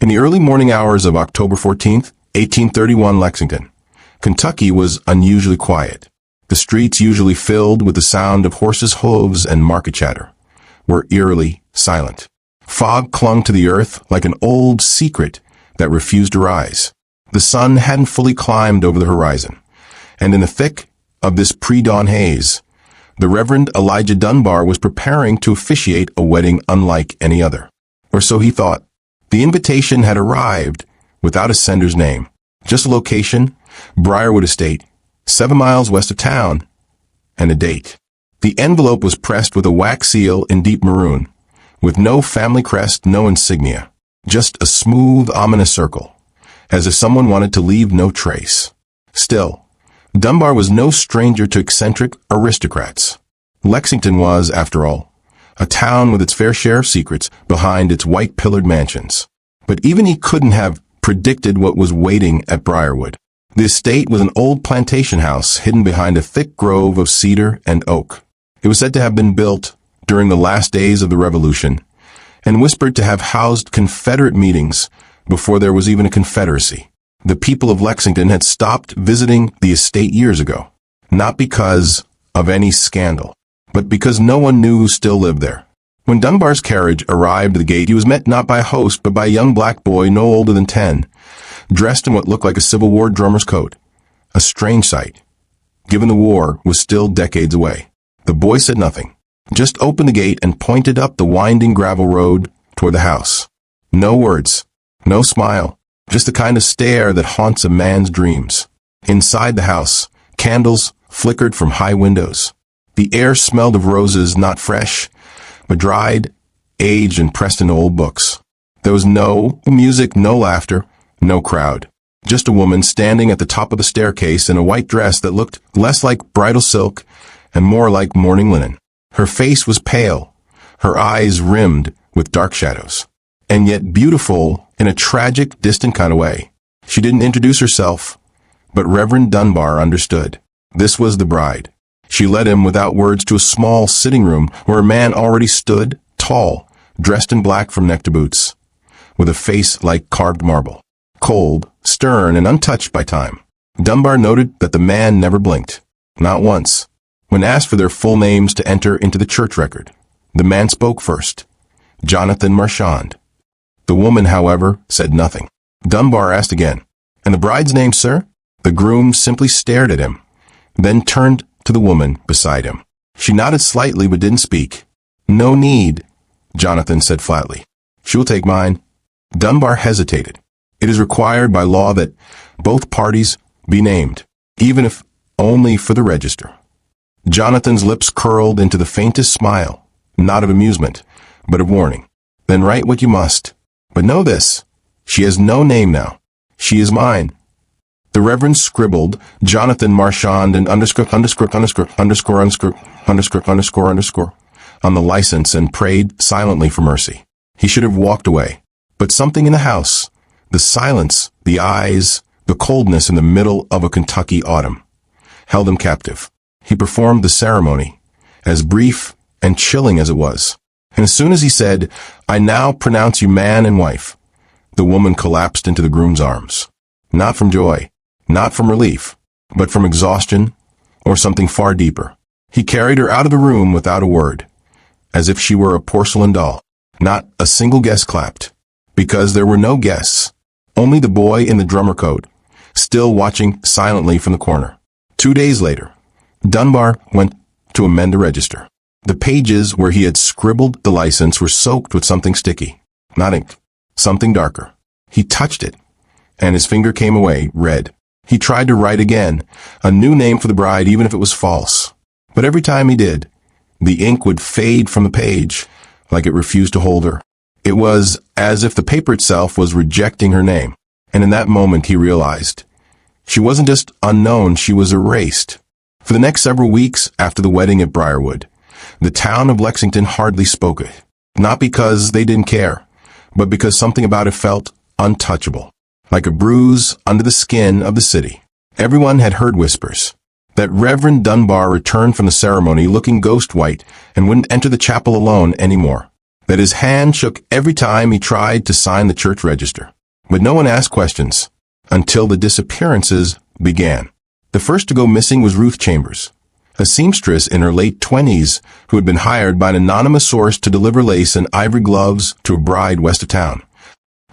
In the early morning hours of October 14th, 1831, Lexington, Kentucky was unusually quiet. The streets, usually filled with the sound of horses' hooves and market chatter, were eerily silent. Fog clung to the earth like an old secret that refused to rise. The sun hadn't fully climbed over the horizon, and in the thick of this pre-dawn haze, the Reverend Elijah Dunbar was preparing to officiate a wedding unlike any other. Or so he thought. The invitation had arrived without a sender's name. Just a location, Briarwood Estate, 7 miles west of town, and a date. The envelope was pressed with a wax seal in deep maroon, with no family crest, no insignia, just a smooth, ominous circle, as if someone wanted to leave no trace. Still, Dunbar was no stranger to eccentric aristocrats. Lexington was, after all, a town with its fair share of secrets behind its white-pillared mansions. But even he couldn't have predicted what was waiting at Briarwood. The estate was an old plantation house hidden behind a thick grove of cedar and oak. It was said to have been built during the last days of the Revolution, and whispered to have housed Confederate meetings before there was even a Confederacy. The people of Lexington had stopped visiting the estate years ago, not because of any scandal, but because no one knew who still lived there. When Dunbar's carriage arrived at the gate, he was met not by a host, but by a young black boy no older than 10, dressed in what looked like a Civil War drummer's coat. A strange sight, given the war was still decades away. The boy said nothing, just opened the gate and pointed up the winding gravel road toward the house. No words, no smile, just the kind of stare that haunts a man's dreams. Inside the house, candles flickered from high windows. The air smelled of roses, not fresh, but dried, aged, and pressed into old books. There was no music, no laughter, no crowd. Just a woman standing at the top of the staircase in a white dress that looked less like bridal silk and more like mourning linen. Her face was pale, her eyes rimmed with dark shadows, and yet beautiful in a tragic, distant kind of way. She didn't introduce herself, but Reverend Dunbar understood. This was the bride. She led him without words to a small sitting room where a man already stood, tall, dressed in black from neck to boots, with a face like carved marble, cold, stern, and untouched by time. Dunbar noted that the man never blinked, not once. When asked for their full names to enter into the church record, the man spoke first, Jonathan Marchand. The woman, however, said nothing. Dunbar asked again, "And the bride's name, sir?" The groom simply stared at him, then turned to the woman beside him. She nodded slightly but didn't speak. "No need," Jonathan said flatly. "She will take mine." Dunbar hesitated. It is required by law that both parties be named, even if only for the register. Jonathan's lips curled into the faintest smile, not of amusement, but of warning. "Then write what you must. But know this, she has no name now. She is mine." The Reverend scribbled Jonathan Marchand and underscore on the license and prayed silently for mercy. He should have walked away. But something in the house, the silence, the eyes, the coldness in the middle of a Kentucky autumn, held him captive. He performed the ceremony, as brief and chilling as it was. And as soon as he said, "I now pronounce you man and wife," the woman collapsed into the groom's arms. Not from joy, not from relief, but from exhaustion or something far deeper. He carried her out of the room without a word, as if she were a porcelain doll. Not a single guest clapped, because there were no guests, only the boy in the drummer coat, still watching silently from the corner. 2 days later, Dunbar went to amend the register. The pages where he had scribbled the license were soaked with something sticky, not ink, something darker. He touched it, and his finger came away, red. He tried to write again, a new name for the bride, even if it was false. But every time he did, the ink would fade from the page, like it refused to hold her. It was as if the paper itself was rejecting her name. And in that moment he realized, she wasn't just unknown, she was erased. For the next several weeks after the wedding at Briarwood, the town of Lexington hardly spoke it. Not because they didn't care, but because something about it felt untouchable, like a bruise under the skin of the city. Everyone had heard whispers that Reverend Dunbar returned from the ceremony looking ghost-white and wouldn't enter the chapel alone anymore. that his hand shook every time he tried to sign the church register. But no one asked questions until the disappearances began. The first to go missing was Ruth Chambers, a seamstress in her late 20s who had been hired by an anonymous source to deliver lace and ivory gloves to a bride west of town.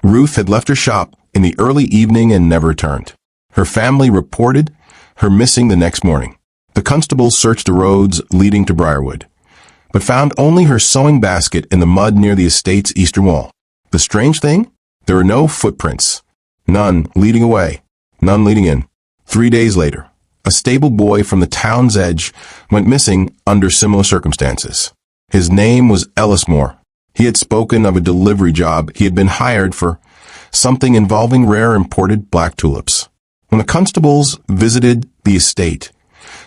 Ruth had left her shop in the early evening and never returned. Her family reported her missing the next morning. The constables searched the roads leading to Briarwood, but found only her sewing basket in the mud near the estate's eastern wall. The strange thing? There were no footprints. None leading away, none leading in. 3 days later, a stable boy from the town's edge went missing under similar circumstances. His name was Ellismore. He had spoken of a delivery job he had been hired for, something involving rare imported black tulips. When the constables visited the estate,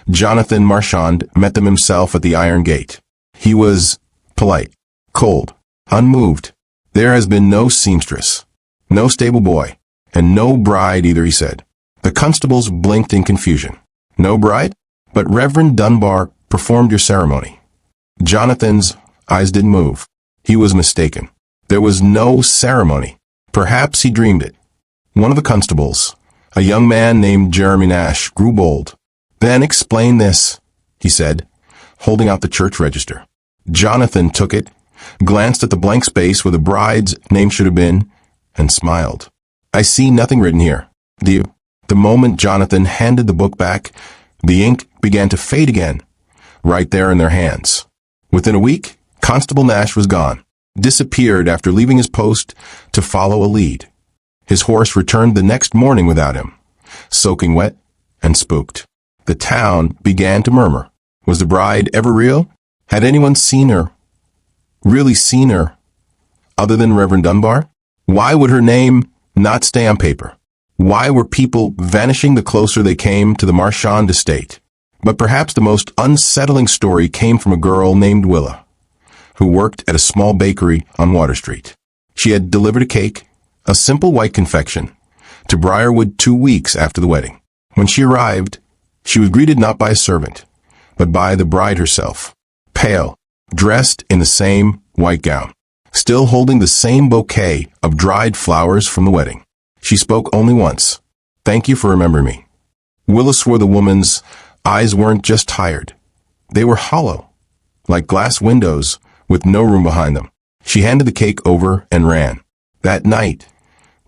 Jonathan Marchand met them himself at the iron gate. He was polite, cold, unmoved. There has been no seamstress, no stable boy, and no bride either, he said. The constables blinked in confusion. No bride? But Reverend Dunbar performed your ceremony. Jonathan's eyes didn't move. He was mistaken. There was no ceremony. Perhaps he dreamed it. One of the constables, a young man named Jeremy Nash, grew bold. Then explain this, he said, holding out the church register. Jonathan took it, glanced at the blank space where the bride's name should have been, and smiled. I see nothing written here. Do you? The moment Jonathan handed the book back, the ink began to fade again, right there in their hands. Within a week, Constable Nash was gone, disappeared after leaving his post to follow a lead. His horse returned the next morning without him, soaking wet and spooked. The town began to murmur. Was the bride ever real? Had anyone seen her? Really seen her? Other than Reverend Dunbar? Why would her name not stay on paper? Why were people vanishing the closer they came to the Marchand estate? But perhaps the most unsettling story came from a girl named Willa, who worked at a small bakery on Water Street. She had delivered a cake, a simple white confection, to Briarwood 2 weeks after the wedding. When she arrived, she was greeted not by a servant, but by the bride herself, pale, dressed in the same white gown, still holding the same bouquet of dried flowers from the wedding. She spoke only once. Thank you for remembering me. Willa swore the woman's eyes weren't just tired. They were hollow, like glass windows with no room behind them. She handed the cake over and ran. That night,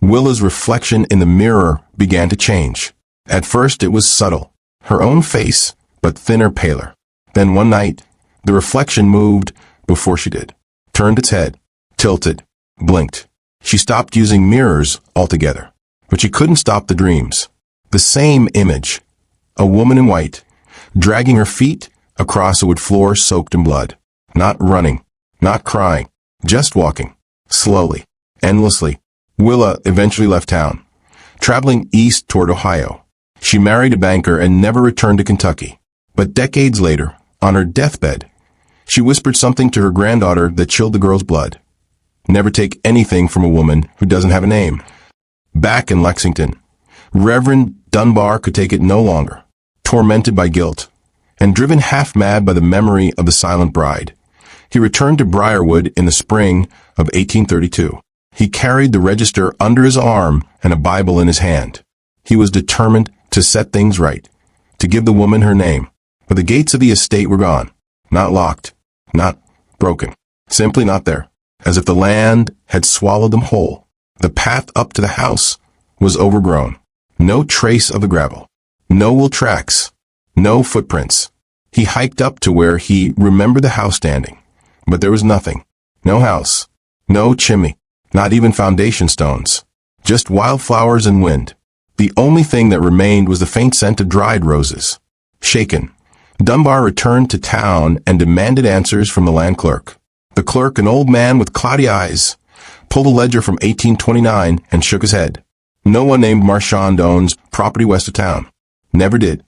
Willa's reflection in the mirror began to change. At first it was subtle, her own face, but thinner, paler. Then one night, the reflection moved before she did, turned its head, tilted, blinked. She stopped using mirrors altogether, but she couldn't stop the dreams. The same image, a woman in white, dragging her feet across a wood floor soaked in blood, not running, not crying, just walking, slowly, endlessly. Willa eventually left town, traveling east toward Ohio. She married a banker and never returned to Kentucky. But decades later, on her deathbed, she whispered something to her granddaughter that chilled the girl's blood. Never take anything from a woman who doesn't have a name. Back in Lexington, Reverend Dunbar could take it no longer. Tormented by guilt, and driven half-mad by the memory of the silent bride, he returned to Briarwood in the spring of 1832. He carried the register under his arm and a Bible in his hand. He was determined to set things right, to give the woman her name. But the gates of the estate were gone, not locked, not broken, simply not there, as if the land had swallowed them whole. The path up to the house was overgrown. No trace of the gravel, no wool tracks, no footprints. He hiked up to where he remembered the house standing, but there was nothing. No house, no chimney, not even foundation stones, just wildflowers and wind. The only thing that remained was the faint scent of dried roses. Shaken, Dunbar returned to town and demanded answers from the land clerk. The clerk, an old man with cloudy eyes, pulled a ledger from 1829 and shook his head. No one named Marchand owns property west of town. Never did.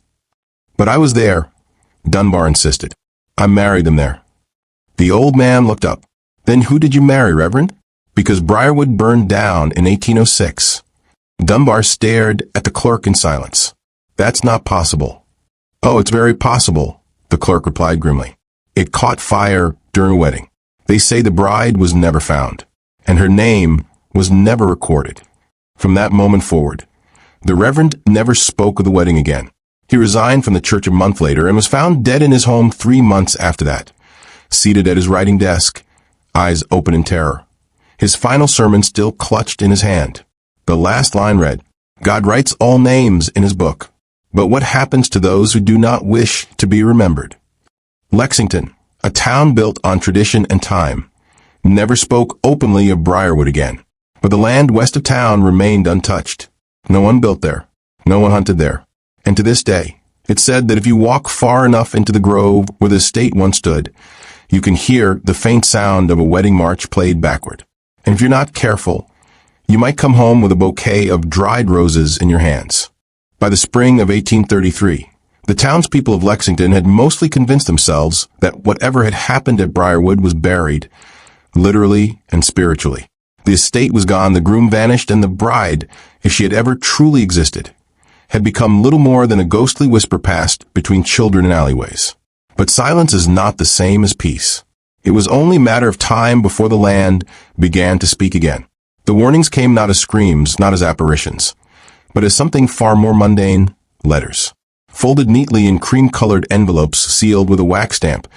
But I was there, Dunbar insisted. I married them there. The old man looked up. Then who did you marry, Reverend? Because Briarwood burned down in 1806. Dunbar stared at the clerk in silence. That's not possible. Oh, it's very possible, the clerk replied grimly. It caught fire during a wedding. They say the bride was never found, and her name was never recorded. From that moment forward, the Reverend never spoke of the wedding again. He resigned from the church a month later and was found dead in his home 3 months after that, seated at his writing desk, eyes open in terror. His final sermon still clutched in his hand. The last line read, "God writes all names in his book, but what happens to those who do not wish to be remembered?" Lexington, a town built on tradition and time, never spoke openly of Briarwood again, but the land west of town remained untouched. No one built there, no one hunted there, and to this day, it's said that if you walk far enough into the grove where the estate once stood, you can hear the faint sound of a wedding march played backward. And if you're not careful, you might come home with a bouquet of dried roses in your hands. By the spring of 1833, the townspeople of Lexington had mostly convinced themselves that whatever had happened at Briarwood was buried, literally and spiritually. The estate was gone, the groom vanished, and the bride, if she had ever truly existed, had become little more than a ghostly whisper passed between children in alleyways. But silence is not the same as peace. It was only a matter of time before the land began to speak again. The warnings came not as screams, not as apparitions, but as something far more mundane, letters. Folded neatly in cream-colored envelopes sealed with a wax stamp,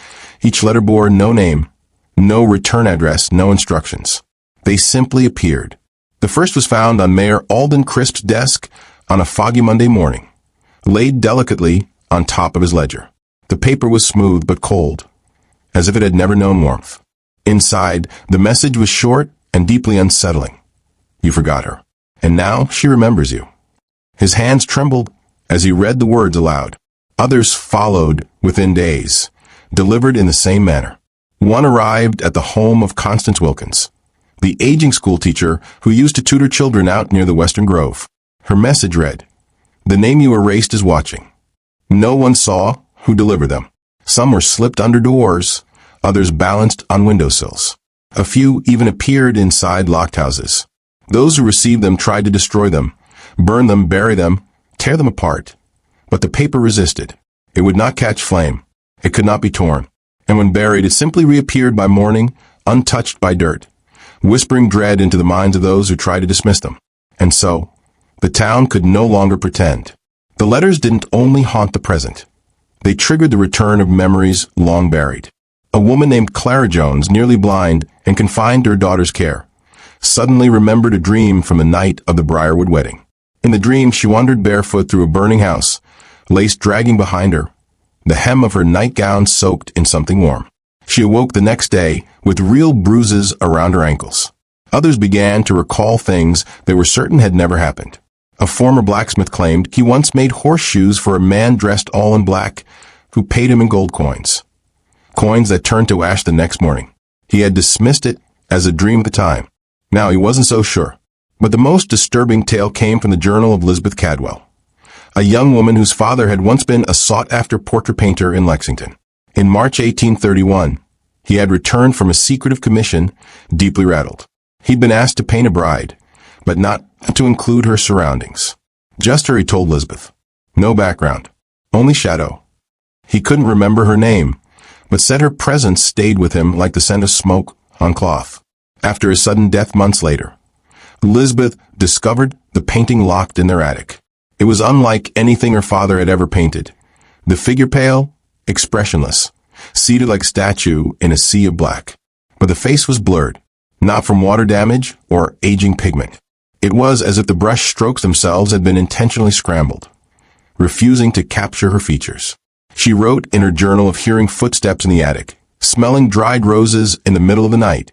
each letter bore no name, no return address, no instructions. They simply appeared. The first was found on Mayor Alden Crisp's desk on a foggy Monday morning, laid delicately on top of his ledger. The paper was smooth but cold, as if it had never known warmth. Inside, the message was short and deeply unsettling. You forgot her, and now she remembers you. His hands trembled as he read the words aloud. Others followed within days, delivered in the same manner. One arrived at the home of Constance Wilkins, the aging schoolteacher who used to tutor children out near the Western Grove. Her message read, "The name you erased is watching." No one saw who delivered them. Some were slipped under doors, others balanced on windowsills. A few even appeared inside locked houses. Those who received them tried to destroy them, burn them, bury them, tear them apart. But the paper resisted. It would not catch flame. It could not be torn. And when buried, it simply reappeared by morning, untouched by dirt, whispering dread into the minds of those who tried to dismiss them. And so, the town could no longer pretend. The letters didn't only haunt the present. They triggered the return of memories long buried. A woman named Clara Jones, nearly blind and confined to her daughter's care, suddenly remembered a dream from the night of the Briarwood wedding. In the dream, she wandered barefoot through a burning house, lace dragging behind her, the hem of her nightgown soaked in something warm. She awoke the next day with real bruises around her ankles. Others began to recall things they were certain had never happened. A former blacksmith claimed he once made horseshoes for a man dressed all in black who paid him in gold coins. Coins that turned to ash the next morning. He had dismissed it as a dream at the time. Now he wasn't so sure. But the most disturbing tale came from the journal of Lisbeth Cadwell, a young woman whose father had once been a sought-after portrait painter in Lexington. In March 1831, he had returned from a secretive commission, deeply rattled. He'd been asked to paint a bride, but not to include her surroundings. Just her, he told Lisbeth. No background, only shadow. He couldn't remember her name, but said her presence stayed with him like the scent of smoke on cloth. After his sudden death months later, Lisbeth discovered the painting locked in their attic. It was unlike anything her father had ever painted. The figure pale, expressionless, seated like a statue in a sea of black. But the face was blurred, not from water damage or aging pigment. It was as if the brush strokes themselves had been intentionally scrambled, refusing to capture her features. She wrote in her journal of hearing footsteps in the attic, smelling dried roses in the middle of the night,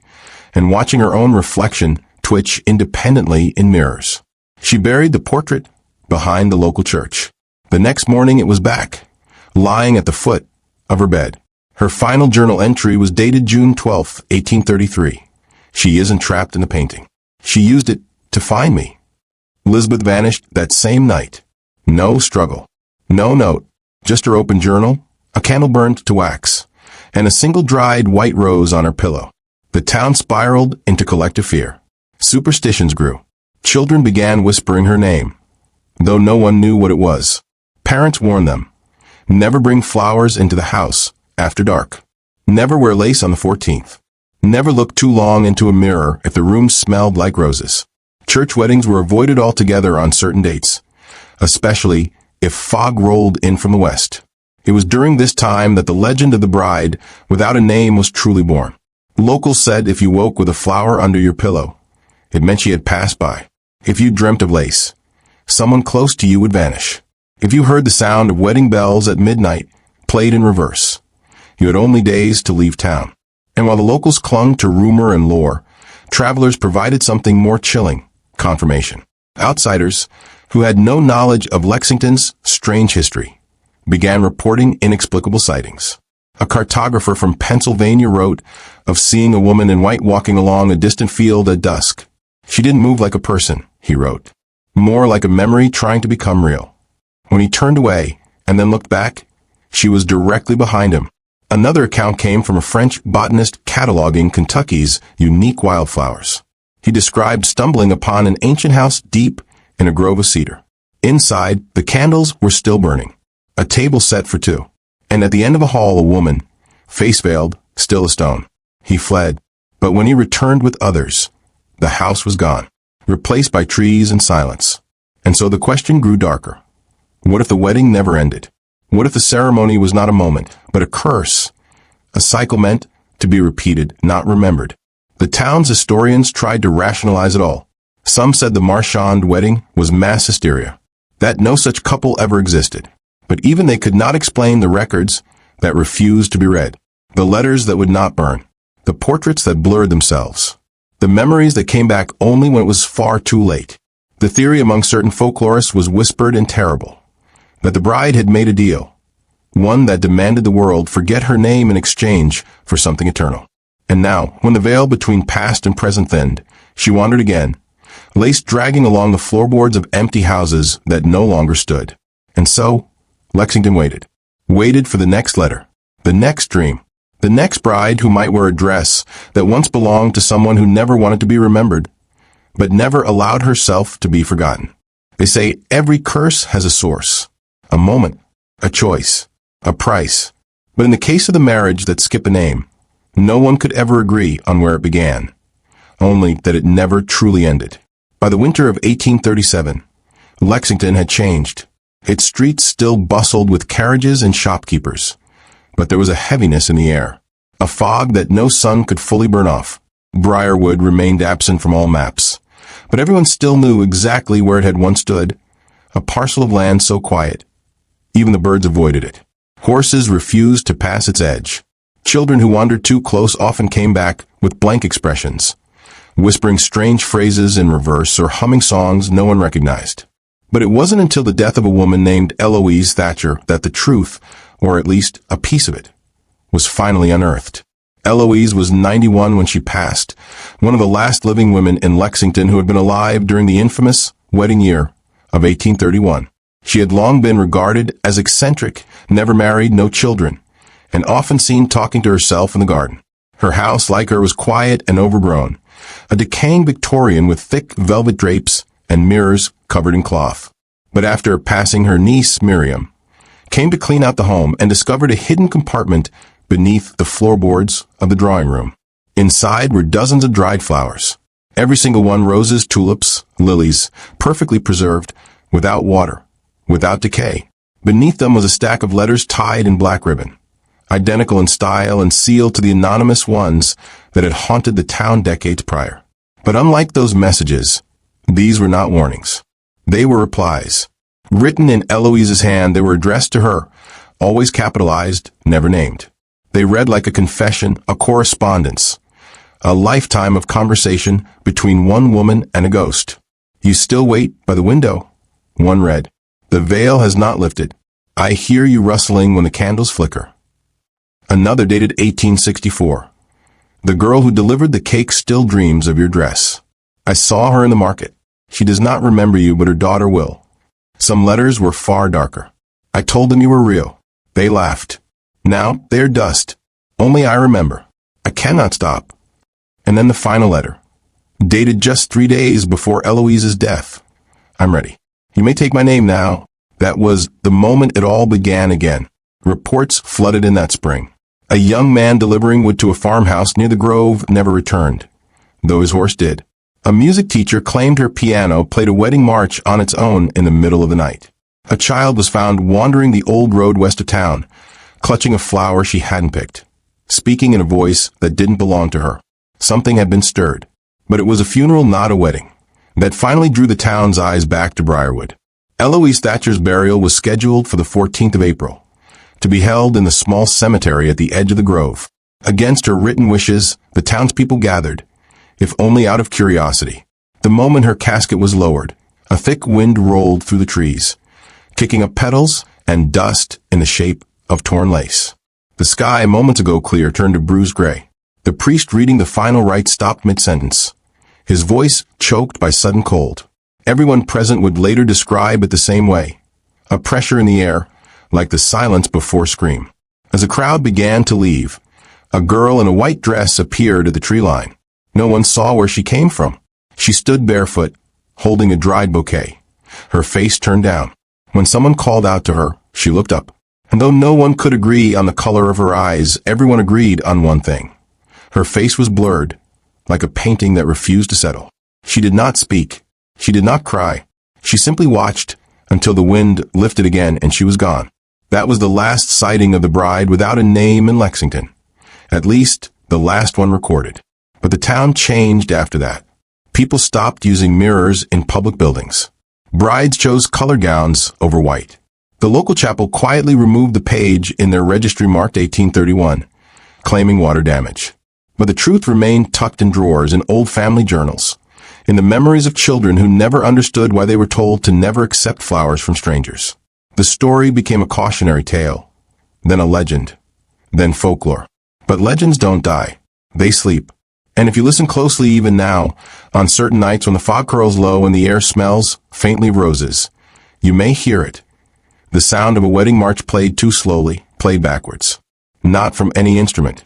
and watching her own reflection twitch independently in mirrors. She buried the portrait behind the local church. The next morning it was back, lying at the foot of her bed. Her final journal entry was dated June 12, 1833. She isn't trapped in the painting. She used it to find me. Lisbeth vanished that same night. No struggle. No note. Just her open journal, a candle burned to wax, and a single dried white rose on her pillow. The town spiraled into collective fear. Superstitions grew. Children began whispering her name, though no one knew what it was. Parents warned them, never bring flowers into the house after dark. Never wear lace on the 14th. Never look too long into a mirror if the room smelled like roses. Church weddings were avoided altogether on certain dates, especially if fog rolled in from the west. It was during this time that the legend of the bride without a name was truly born. Locals said if you woke with a flower under your pillow, it meant she had passed by. If you dreamt of lace, someone close to you would vanish. If you heard the sound of wedding bells at midnight, played in reverse, you had only days to leave town. And while the locals clung to rumor and lore, travelers provided something more chilling: confirmation. Outsiders, who had no knowledge of Lexington's strange history, began reporting inexplicable sightings. A cartographer from Pennsylvania wrote of seeing a woman in white walking along a distant field at dusk. She didn't move like a person, he wrote, more like a memory trying to become real. When he turned away and then looked back, she was directly behind him. Another account came from a French botanist cataloging Kentucky's unique wildflowers. He described stumbling upon an ancient house deep in a grove of cedar. Inside, the candles were still burning, a table set for two, and at the end of a hall a woman, face veiled, still a stone. He fled, but when he returned with others, the house was gone, replaced by trees and silence. And so the question grew darker. What if the wedding never ended? What if the ceremony was not a moment, but a curse? A cycle meant to be repeated, not remembered. The town's historians tried to rationalize it all. Some said the Marchand wedding was mass hysteria, that no such couple ever existed. But even they could not explain the records that refused to be read, the letters that would not burn, the portraits that blurred themselves, the memories that came back only when it was far too late. The theory among certain folklorists was whispered and terrible, that the bride had made a deal, one that demanded the world forget her name in exchange for something eternal. And now, when the veil between past and present thinned, she wandered again, lace dragging along the floorboards of empty houses that no longer stood. And so, Lexington waited for the next letter, the next dream, the next bride who might wear a dress that once belonged to someone who never wanted to be remembered, but never allowed herself to be forgotten. They say every curse has a source, a moment, a choice, a price. But in the case of the marriage that skipped a name, no one could ever agree on where it began, only that it never truly ended. By the winter of 1837, Lexington had changed. Its streets still bustled with carriages and shopkeepers, but there was a heaviness in the air, a fog that no sun could fully burn off. Briarwood remained absent from all maps, but everyone still knew exactly where it had once stood, a parcel of land so quiet, even the birds avoided it. Horses refused to pass its edge. Children who wandered too close often came back with blank expressions, whispering strange phrases in reverse or humming songs no one recognized. But it wasn't until the death of a woman named Eloise Thatcher that the truth, or at least a piece of it, was finally unearthed. Eloise was 91 when she passed, one of the last living women in Lexington who had been alive during the infamous wedding year of 1831. She had long been regarded as eccentric, never married, no children, and often seen talking to herself in the garden. Her house, like her, was quiet and overgrown, a decaying Victorian with thick velvet drapes and mirrors covered in cloth. But after passing, her niece, Miriam, came to clean out the home and discovered a hidden compartment beneath the floorboards of the drawing room. Inside were dozens of dried flowers, every single one roses, tulips, lilies, perfectly preserved, without water, without decay. Beneath them was a stack of letters tied in black ribbon, identical in style and sealed to the anonymous ones that had haunted the town decades prior. But unlike those messages, these were not warnings. They were replies. Written in Eloise's hand, they were addressed to her, always capitalized, never named. They read like a confession, a correspondence, a lifetime of conversation between one woman and a ghost. You still wait by the window, one read. The veil has not lifted. I hear you rustling when the candles flicker. Another dated 1864. The girl who delivered the cake still dreams of your dress. I saw her in the market. She does not remember you, but her daughter will. Some letters were far darker. I told them you were real. They laughed. Now they are dust. Only I remember. I cannot stop. And then the final letter, dated just 3 days before Eloise's death. I'm ready. You may take my name now. That was the moment it all began again. Reports flooded in that spring. A young man delivering wood to a farmhouse near the grove never returned, though his horse did. A music teacher claimed her piano played a wedding march on its own in the middle of the night. A child was found wandering the old road west of town, clutching a flower she hadn't picked, speaking in a voice that didn't belong to her. Something had been stirred. But it was a funeral, not a wedding, that finally drew the town's eyes back to Briarwood. Eloise Thatcher's burial was scheduled for the 14th of April, to be held in the small cemetery at the edge of the grove. Against her written wishes, the townspeople gathered, if only out of curiosity. The moment her casket was lowered, a thick wind rolled through the trees, kicking up petals and dust in the shape of torn lace. The sky, moments ago clear, turned to bruised gray. The priest reading the final rite stopped mid-sentence, his voice choked by sudden cold. Everyone present would later describe it the same way. A pressure in the air, like the silence before scream. As the crowd began to leave, a girl in a white dress appeared at the tree line. No one saw where she came from. She stood barefoot, holding a dried bouquet, her face turned down. When someone called out to her, she looked up. And though no one could agree on the color of her eyes, everyone agreed on one thing. Her face was blurred, like a painting that refused to settle. She did not speak. She did not cry. She simply watched until the wind lifted again and she was gone. That was the last sighting of the bride without a name in Lexington. At least, the last one recorded. But the town changed after that. People stopped using mirrors in public buildings. Brides chose colored gowns over white. The local chapel quietly removed the page in their registry marked 1831, claiming water damage. But the truth remained tucked in drawers in old family journals, in the memories of children who never understood why they were told to never accept flowers from strangers. The story became a cautionary tale, then a legend, then folklore. But legends don't die. They sleep. And if you listen closely even now, on certain nights when the fog curls low and the air smells faintly of roses, you may hear it. The sound of a wedding march played too slowly, played backwards. Not from any instrument,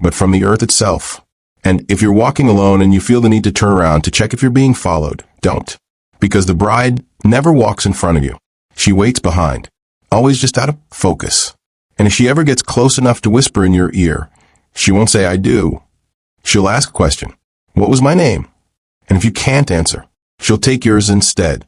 but from the earth itself. And if you're walking alone and you feel the need to turn around to check if you're being followed, don't. Because the bride never walks in front of you. She waits behind, always just out of focus. And if she ever gets close enough to whisper in your ear, she won't say, "I do." She'll ask a question. "What was my name?" And if you can't answer, she'll take yours instead.